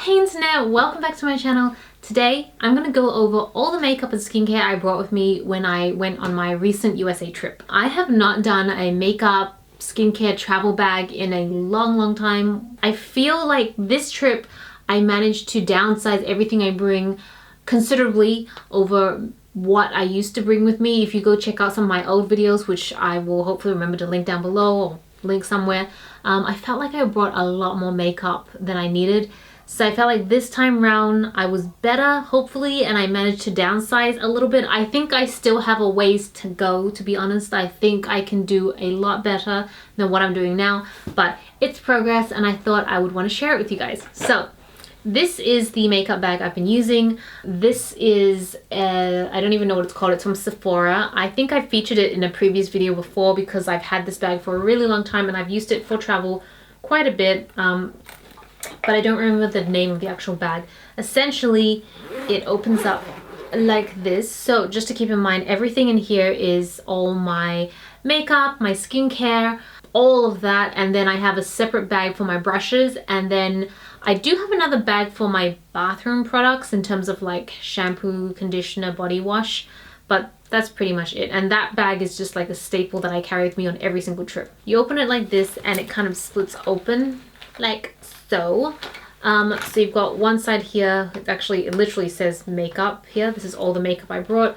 Hey internet, welcome back to my channel. Today I'm going to go over all the makeup and skincare I brought with me when I went on my recent USA trip. I have not done a makeup skincare travel bag in a long time. I feel like this trip I managed to downsize everything I bring considerably over what I used to bring with me. If you go check out some of my old videos, which I will hopefully remember to link down below or link somewhere, I felt like I brought a lot more makeup than I needed. So I felt like this time round I was better, hopefully, and I managed to downsize a little bit. I think I still have a ways to go, to be honest. I think I can do a lot better than what I'm doing now, but it's progress and I thought I would want to share it with you guys. So this is the makeup bag I've been using. This is, I don't even know what it's called. It's from Sephora. I think I featured it in a previous video before because I've had this bag for a really long time and I've used it for travel quite a bit. But I don't remember the name of the actual bag. Essentially, it opens up like this. So just to keep in mind, everything in here is all my makeup, my skincare, all of that. And then I have a separate bag for my brushes. And then I do have another bag for my bathroom products in terms of like shampoo, conditioner, body wash. But that's pretty much it. And that bag is just like a staple that I carry with me on every single trip. You open it like this and it kind of splits open like so. So you've got one side here, it literally says makeup here. This is all the makeup I brought.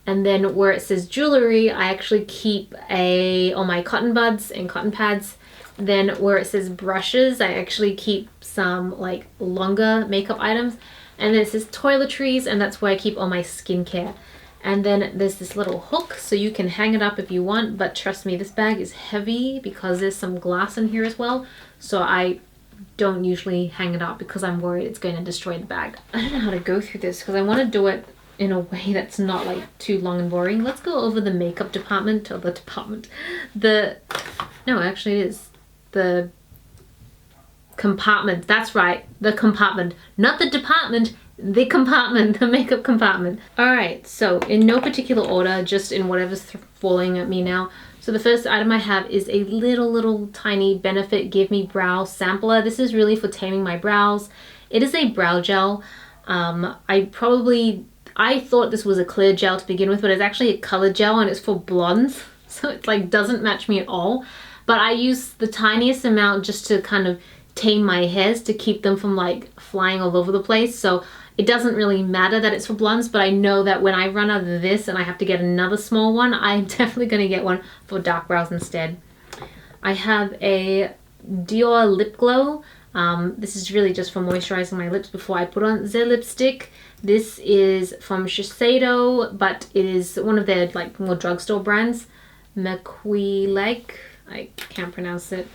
And then where it says jewelry, I actually keep all my cotton buds and cotton pads. Then where it says brushes, I actually keep some like longer makeup items. And then it says toiletries, and that's where I keep all my skincare. And then there's this little hook, so you can hang it up if you want, but trust me, this bag is heavy because there's some glass in here as well. So I don't usually hang it up because I'm worried it's going to destroy the bag. I don't know how to go through this because I want to do it in a way that's not like too long and boring. Let's go over the makeup department, or no, actually it is the compartment. That's right, the compartment, not the department, the compartment, the makeup compartment. All right, so in no particular order, just in whatever's falling at me now. So the first item I have is a little tiny Benefit Give Me Brow Sampler. This is really for taming my brows. It is a brow gel. I thought this was a clear gel to begin with, but it's actually a color gel and it's for blondes. So it like doesn't match me at all. But I use the tiniest amount just to kind of tame my hairs to keep them from like flying all over the place. So it doesn't really matter that it's for blondes, but I know that when I run out of this and I have to get another small one, I'm definitely going to get one for dark brows instead. I have a Dior lip glow. This is really just for moisturizing my lips before I put on the lipstick. This is from Shiseido, but it is one of their like more drugstore brands. Maquilag, I can't pronounce it.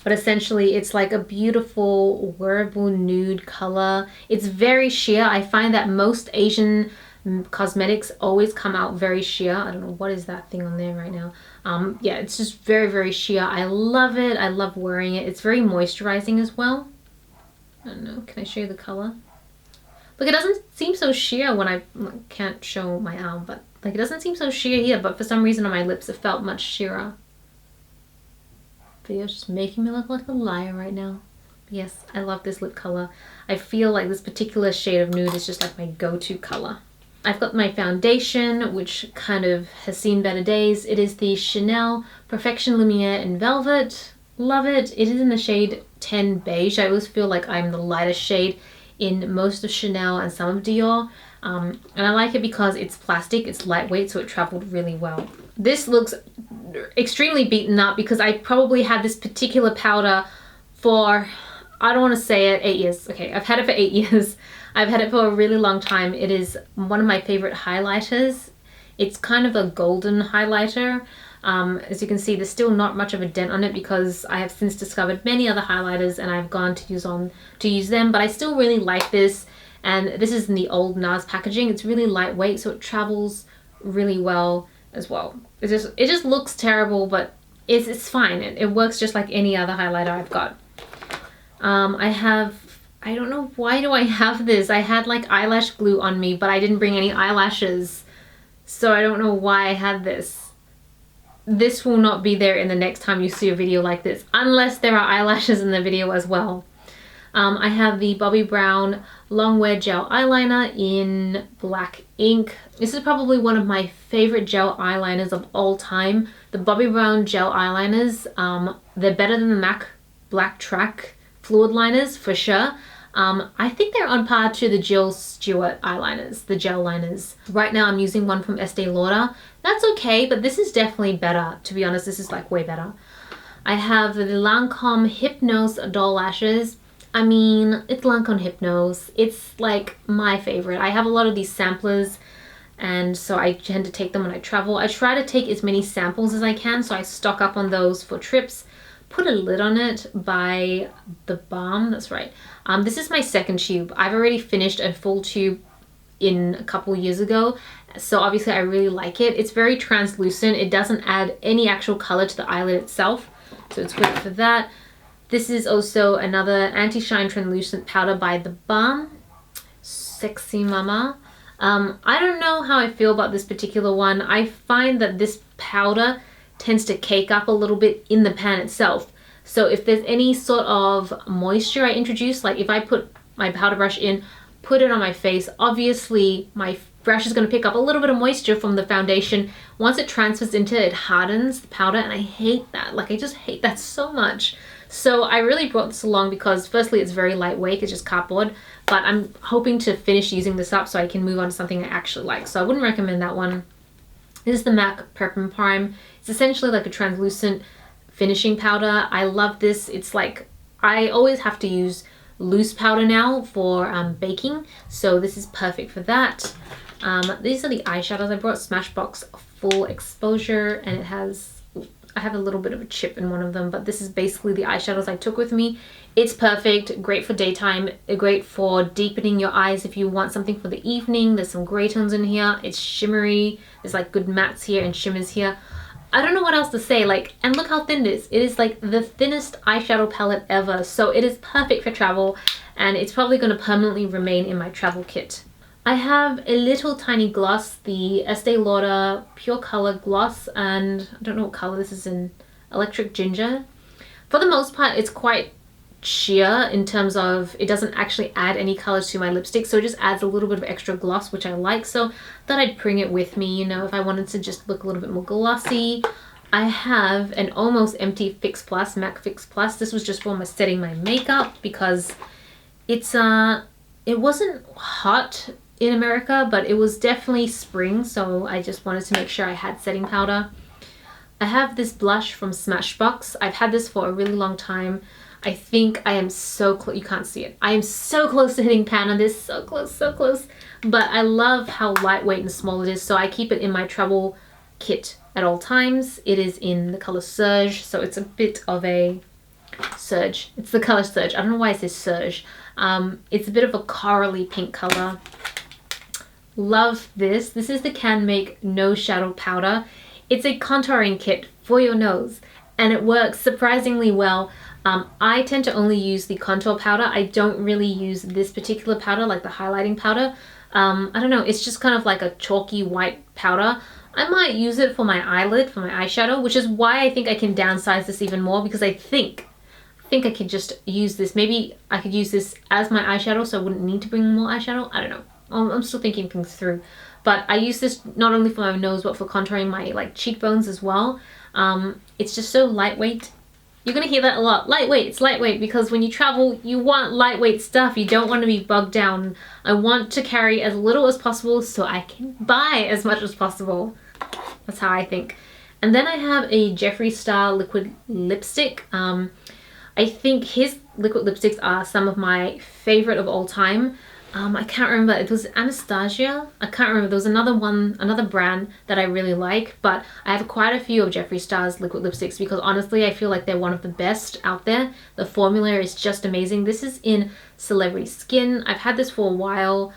But essentially it's like a beautiful wearable nude color. It's very sheer. I find that most Asian cosmetics always come out very sheer. I don't know what is that thing on there right now. Yeah, it's just very sheer. I love it. I love wearing it. It's very moisturizing as well. I don't know, can I show you the color? Look, it doesn't seem so sheer when I can't show my arm, but like it doesn't seem so sheer here, but for some reason on my lips it felt much sheerer. Video's just making me look like a liar right now. Yes, I love this lip color. I feel like this particular shade of nude is just like my go-to color. I've got my foundation, which kind of has seen better days. It is the Chanel Perfection Lumiere in Velvet. Love it. It is in the shade 10 Beige. I always feel like I'm the lightest shade in most of Chanel and some of Dior. And I like it because it's plastic, it's lightweight, so it traveled really well. This looks extremely beaten up because I probably had this particular powder for, I don't want to say it, 8 years. Okay, I've had it for 8 years. I've had it for a really long time. It is one of my favorite highlighters. It's kind of a golden highlighter. As you can see, there's still not much of a dent on it because I have since discovered many other highlighters and I've gone to use them, but I still really like this. And this is in the old NARS packaging. It's really lightweight, so it travels really well as well. It just looks terrible, but it's fine. It works just like any other highlighter I've got. I don't know, why do I have this? I had like eyelash glue on me, but I didn't bring any eyelashes. So I don't know why I had this. This will not be there in the next time you see a video like this, unless there are eyelashes in the video as well. I have the Bobbi Brown Longwear Gel Eyeliner in black ink. This is probably one of my favorite gel eyeliners of all time. The Bobbi Brown gel eyeliners, they're better than the MAC Black Track fluid liners for sure. I think they're on par to the Jill Stewart eyeliners, the gel liners. Right now I'm using one from Estee Lauder. That's okay, but this is definitely better. To be honest, this is like way better. I have the Lancome Hypnose Doll Lashes. I mean, it's Lancome Hypnose. It's like my favorite. I have a lot of these samplers, and so I tend to take them when I travel. I try to take as many samples as I can, so I stock up on those for trips. Put a Lid on It by The Balm, that's right. This is my second tube. I've already finished a full tube in a couple years ago, so obviously I really like it. It's very translucent. It doesn't add any actual color to the eyelid itself, so it's good for that. This is also another anti-shine translucent powder by The Balm, Sexy Mama. I don't know how I feel about this particular one. I find that this powder tends to cake up a little bit in the pan itself. So if there's any sort of moisture I introduce, like if I put my powder brush in, put it on my face, obviously my brush is going to pick up a little bit of moisture from the foundation. Once it transfers into it, it hardens the powder, and I hate that. Like, I just hate that so much. So I really brought this along because firstly it's very lightweight, it's just cardboard, but I'm hoping to finish using this up so I can move on to something I actually like. So I wouldn't recommend that one. This is the MAC Prep and Prime. It's essentially like a translucent finishing powder. I love this. It's like, I always have to use loose powder now for baking, so this is perfect for that. These are the eyeshadows I brought. Smashbox Full Exposure, and it has, I have a little bit of a chip in one of them, but this is basically the eyeshadows I took with me. It's perfect, great for daytime, great for deepening your eyes if you want something for the evening. There's some gray tones in here. It's shimmery. There's like good mattes here and shimmers here. I don't know what else to say, like, and look how thin it is. It is like the thinnest eyeshadow palette ever, so it is perfect for travel, and it's probably going to permanently remain in my travel kit. I have a little tiny gloss, the Estee Lauder Pure Color Gloss, and I don't know what color this is in, Electric Ginger. For the most part, it's quite sheer in terms of it doesn't actually add any colors to my lipstick, so it just adds a little bit of extra gloss, which I like, so thought I'd bring it with me, you know, if I wanted to just look a little bit more glossy. I have an almost empty Fix Plus, MAC Fix Plus. This was just for setting my makeup because it's it wasn't hot in America, but it was definitely spring, so I just wanted to make sure I had setting powder. I have this blush from Smashbox. I've had this for a really long time. I think I am so close, you can't see it. I am so close to hitting pan on this, so close, so close. But I love how lightweight and small it is, so I keep it in my travel kit at all times. It is in the color Surge, so it's a bit of a Surge. It's the color Surge. I don't know why it says Surge. It's a bit of a corally pink color. Love this. This is the Can Make No Shadow Powder. It's a contouring kit for your nose, and it works surprisingly well. I tend to only use the contour powder. I don't really use this particular powder, like the highlighting powder. I don't know, it's just kind of like a chalky white powder. I might use it for my eyelid, for my eyeshadow, which is why I think I can downsize this even more, because I think I could just use this. Maybe I could use this as my eyeshadow, so I wouldn't need to bring more eyeshadow. I don't know. I'm still thinking things through. But I use this not only for my nose, but for contouring my like cheekbones as well. It's just so lightweight. You're gonna hear that a lot. Lightweight, it's lightweight, because when you travel, you want lightweight stuff. You don't want to be bogged down. I want to carry as little as possible so I can buy as much as possible. That's how I think. And then I have a Jeffree Star liquid lipstick. I think his liquid lipsticks are some of my favorite of all time. I can't remember, it was Anastasia? I can't remember, there was another one, another brand that I really like, but I have quite a few of Jeffree Star's liquid lipsticks because honestly I feel like they're one of the best out there. The formula is just amazing. This is in Celebrity Skin. I've had this for a while.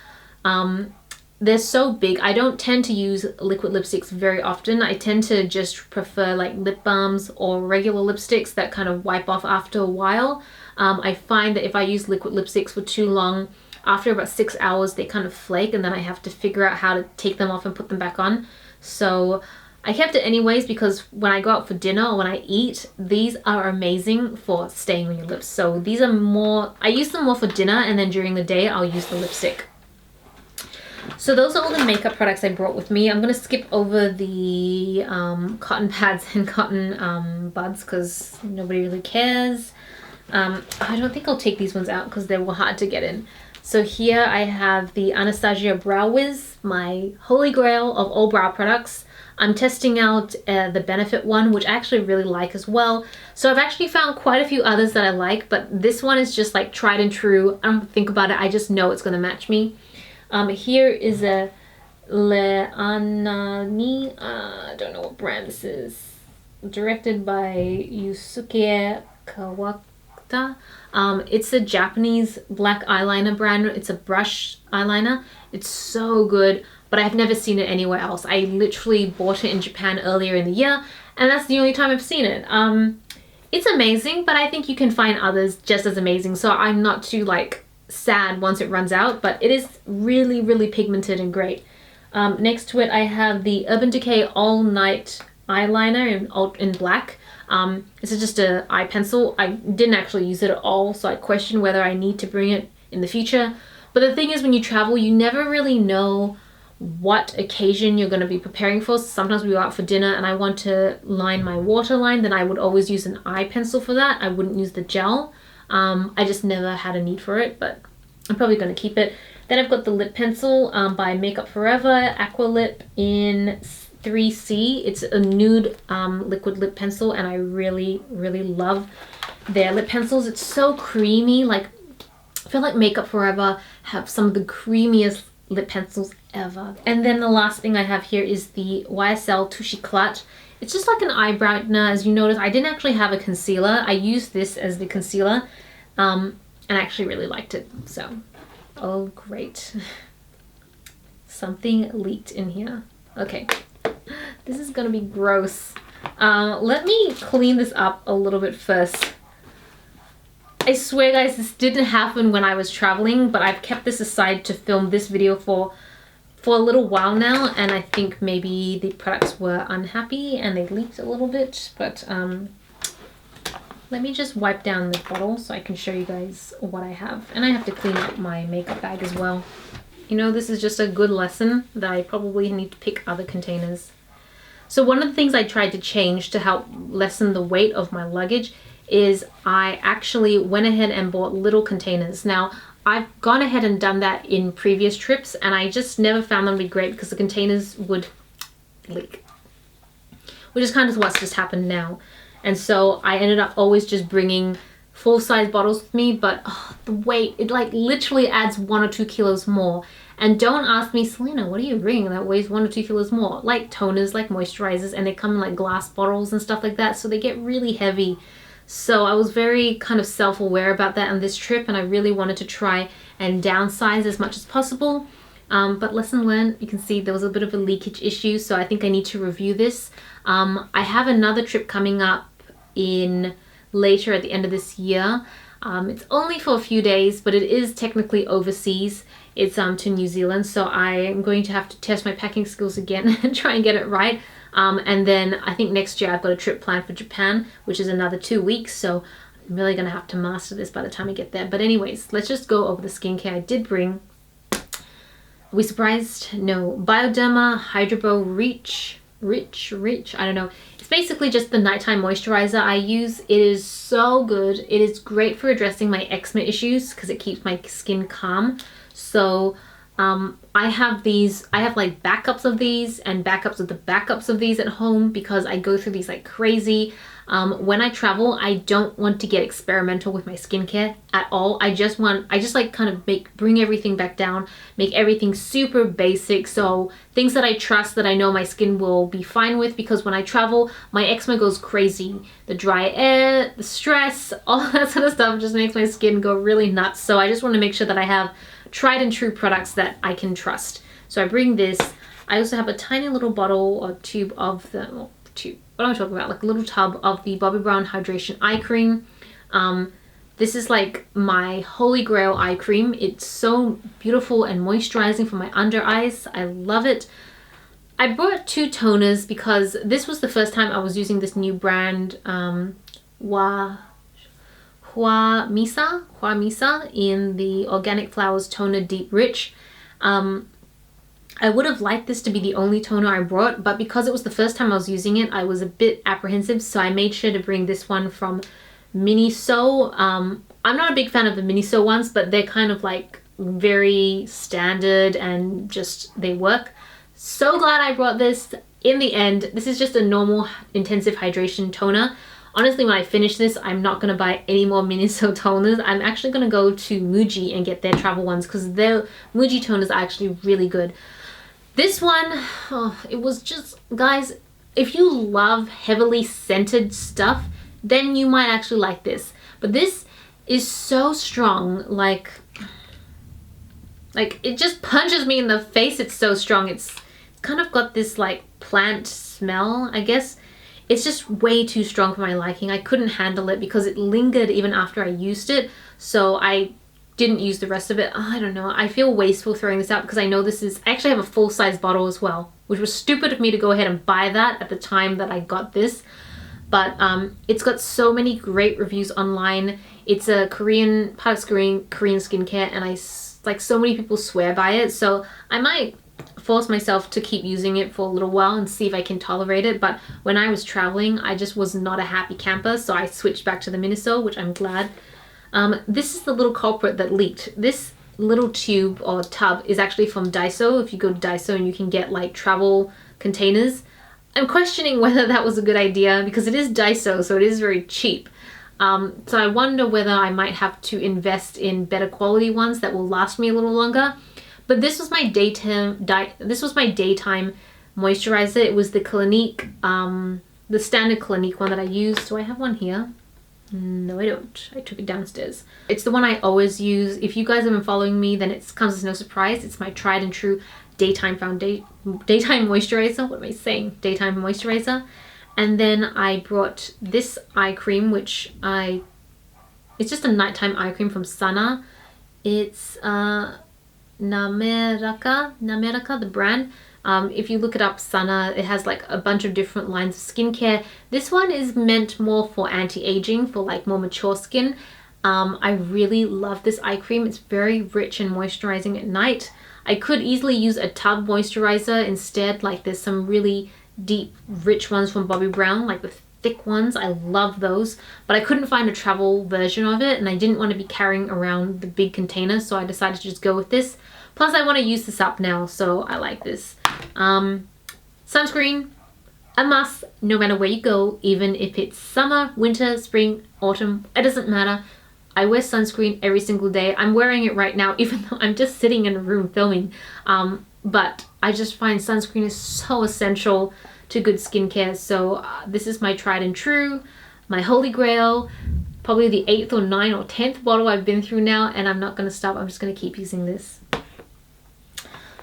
They're so big. I don't tend to use liquid lipsticks very often. I tend to just prefer like lip balms or regular lipsticks that kind of wipe off after a while. I find that if I use liquid lipsticks for too long, after about 6 hours they kind of flake, and then I have to figure out how to take them off and put them back on. So I kept it anyways because when I go out for dinner or when I eat, these are amazing for staying on your lips. So these are more, I use them more for dinner, and then during the day I'll use the lipstick. So those are all the makeup products I brought with me. I'm going to skip over the cotton pads and cotton buds because nobody really cares. I don't think I'll take these ones out because they were hard to get in. So here I have the Anastasia Brow Wiz, my holy grail of all brow products. I'm testing out the Benefit one, which I actually really like as well. So I've actually found quite a few others that I like, but this one is just like tried and true. I don't think about it, I just know it's going to match me. Here is a Le Anani, I don't know what brand this is, directed by Yusuke Kawata. It's a Japanese black eyeliner brand. It's a brush eyeliner. It's so good, but I've never seen it anywhere else. I literally bought it in Japan earlier in the year, and that's the only time I've seen it. It's amazing, but I think you can find others just as amazing, so I'm not too like sad once it runs out, but it is really, really pigmented and great. Next to it, I have the Urban Decay All Night Eyeliner in black. This is just an eye pencil. I didn't actually use it at all, so I question whether I need to bring it in the future. But the thing is, when you travel, you never really know what occasion you're going to be preparing for. Sometimes we go out for dinner and I want to line my waterline, then I would always use an eye pencil for that. I wouldn't use the gel. I just never had a need for it, but I'm probably going to keep it. Then I've got the lip pencil by Makeup Forever, Aqua Lip in 3C. It's a nude liquid lip pencil, and I really, really love their lip pencils. It's so creamy. Like, I feel like Makeup Forever have some of the creamiest lip pencils ever. And then the last thing I have here is the YSL Touche Éclat. It's just like an eye brightener. As you notice, I didn't actually have a concealer. I used this as the concealer, and I actually really liked it. So, oh great. Something leaked in here. Okay, this is gonna be gross. Let me clean this up a little bit first. I swear guys, this didn't happen when I was traveling, but I've kept this aside to film this video for a little while now, and I think maybe the products were unhappy and they leaked a little bit, but let me just wipe down the bottle so I can show you guys what I have. And I have to clean up my makeup bag as well. You know, this is just a good lesson that I probably need to pick other containers. So one of the things I tried to change to help lessen the weight of my luggage is I actually went ahead and bought little containers. Now, I've gone ahead and done that in previous trips, and I just never found them to be great because the containers would leak, which is kind of what's just happened now. And so I ended up always just bringing full-size bottles with me, but the weight, it like literally adds 1 or 2 kilos more. And don't ask me, Celina, what are you bringing that weighs 1 or 2 kilos more? Like toners, like moisturizers, and they come in like glass bottles and stuff like that, so they get really heavy. So I was very kind of self-aware about that on this trip, and I really wanted to try and downsize as much as possible. But lesson learned, you can see there was a bit of a leakage issue, so I think I need to review this. I have another trip coming up in later at the end of this year. It's only for a few days, but it is technically overseas. It's to New Zealand, so I am going to have to test my packing skills again and try and get it right. And then I think next year I've got a trip planned for Japan, which is another 2 weeks, so I'm really gonna have to master this by the time I get there. But anyways, let's just go over the skincare I did bring. Are we surprised? No. Bioderma Hydrobo Rich, I don't know. It's basically just the nighttime moisturizer I use. It is so good. It is great for addressing my eczema issues because it keeps my skin calm. So I have like backups of these and backups of the backups of these at home because I go through these like crazy. When I travel, I don't want to get experimental with my skincare at all. I just like kind of bring everything back down, make everything super basic. So things that I trust, that I know my skin will be fine with, because when I travel, my eczema goes crazy. The dry air, the stress, all that sort of stuff just makes my skin go really nuts. So I just want to make sure that I have tried and true products that I can trust. So I bring this. I also have a tiny little bottle or tube of the, well, tube, what am I talking about? Like a little tub of the Bobbi Brown Hydration Eye Cream. This is like my holy grail eye cream. It's so beautiful and moisturizing for my under eyes. I love it. I brought 2 toners because this was the first time I was using this new brand, Hua Misa in the Organic Flowers Toner Deep Rich. I would have liked this to be the only toner I brought, but because it was the first time I was using it, I was a bit apprehensive, so I made sure to bring this one from Miniso. I'm not a big fan of the Miniso ones, but they're kind of like very standard and just they work. So glad I brought this. In the end, this is just a normal intensive hydration toner. Honestly, when I finish this, I'm not going to buy any more Miniso toners. I'm actually going to go to Muji and get their travel ones because their Muji toners are actually really good. This one, oh, it was just, guys, if you love heavily scented stuff, then you might actually like this. But this is so strong, like it just punches me in the face. It's so strong. It's kind of got this like plant smell, I guess. It's just way too strong for my liking. I couldn't handle it because it lingered even after I used it. So I didn't use the rest of it. Oh, I don't know. I feel wasteful throwing this out because I know this is... I actually have a full-size bottle as well, which was stupid of me to go ahead and buy that at the time that I got this. But it's got so many great reviews online. It's a Korean skincare, and like so many people swear by it. So I might force myself to keep using it for a little while and see if I can tolerate it. But when I was traveling, I just was not a happy camper, so I switched back to the Miniso, which I'm glad. This is the little culprit that leaked. This little tube or tub is actually from Daiso. If you go to Daiso and you can get like travel containers. I'm questioning whether that was a good idea because it is Daiso, so it is very cheap. So I wonder whether I might have to invest in better quality ones that will last me a little longer. But this was my daytime moisturizer. It was the Clinique, the standard Clinique one that I used. Do I have one here? No, I don't. I took it downstairs. It's the one I always use. If you guys have been following me, then it comes as no surprise. It's my tried and true daytime moisturizer. What am I saying? Daytime moisturizer. And then I brought this eye cream, which it's just a nighttime eye cream from Sana. It's Nameraka, the brand. If you look it up, Sana, it has like a bunch of different lines of skincare. This one is meant more for anti-aging, for like more mature skin. I really love this eye cream. It's very rich and moisturizing at night. I could easily use a tub moisturizer instead. Like there's some really deep, rich ones from Bobbi Brown, like the thick ones. I love those, but I couldn't find a travel version of it and I didn't want to be carrying around the big container, so I decided to just go with this. Plus I want to use this up now, so I like this. Sunscreen, a must no matter where you go, even if it's summer, winter, spring, autumn, it doesn't matter. I wear sunscreen every single day. I'm wearing it right now even though I'm just sitting in a room filming. But I just find sunscreen is so essential to good skincare. So this is my tried and true, my holy grail, probably the 8th or 9th or 10th bottle I've been through now, and I'm not going to stop. I'm just going to keep using this.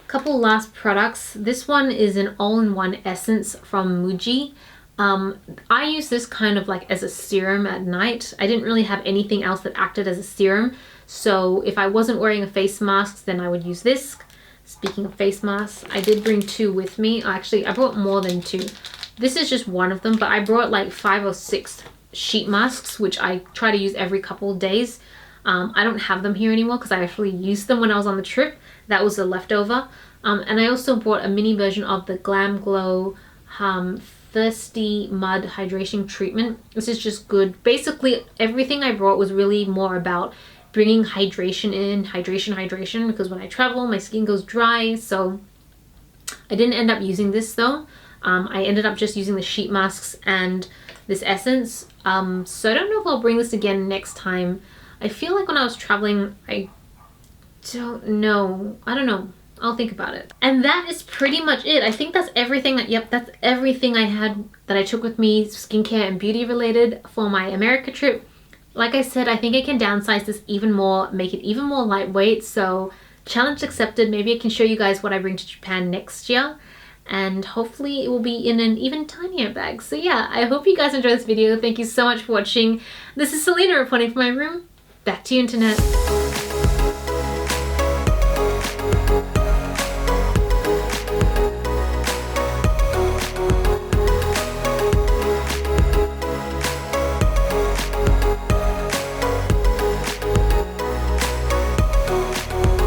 Couple last products. This one is an all-in-one essence from Muji. I use this kind of like as a serum at night. I didn't really have anything else that acted as a serum, so if I wasn't wearing a face mask, then I would use this. Speaking of face masks, I did bring 2 with me. Actually, I brought more than 2. This is just one of them, but I brought like 5 or 6 sheet masks, which I try to use every couple of days. I don't have them here anymore because I actually used them when I was on the trip. That was a leftover. And I also brought a mini version of the Glam Glow Thirsty Mud Hydration Treatment. This is just good. Basically, everything I brought was really more about bringing hydration in, hydration, because when I travel, my skin goes dry. So I didn't end up using this though. I ended up just using the sheet masks and this essence. So I don't know if I'll bring this again next time. I feel like when I was traveling, I don't know. I'll think about it. And that is pretty much it. I think that's everything. Yep, that's everything I had that I took with me, skincare and beauty related, for my America trip. Like I said, I think I can downsize this even more, make it even more lightweight. So challenge accepted. Maybe I can show you guys what I bring to Japan next year. And hopefully it will be in an even tinier bag. So yeah, I hope you guys enjoyed this video. Thank you so much for watching. This is Celina reporting from my room. Back to you, internet.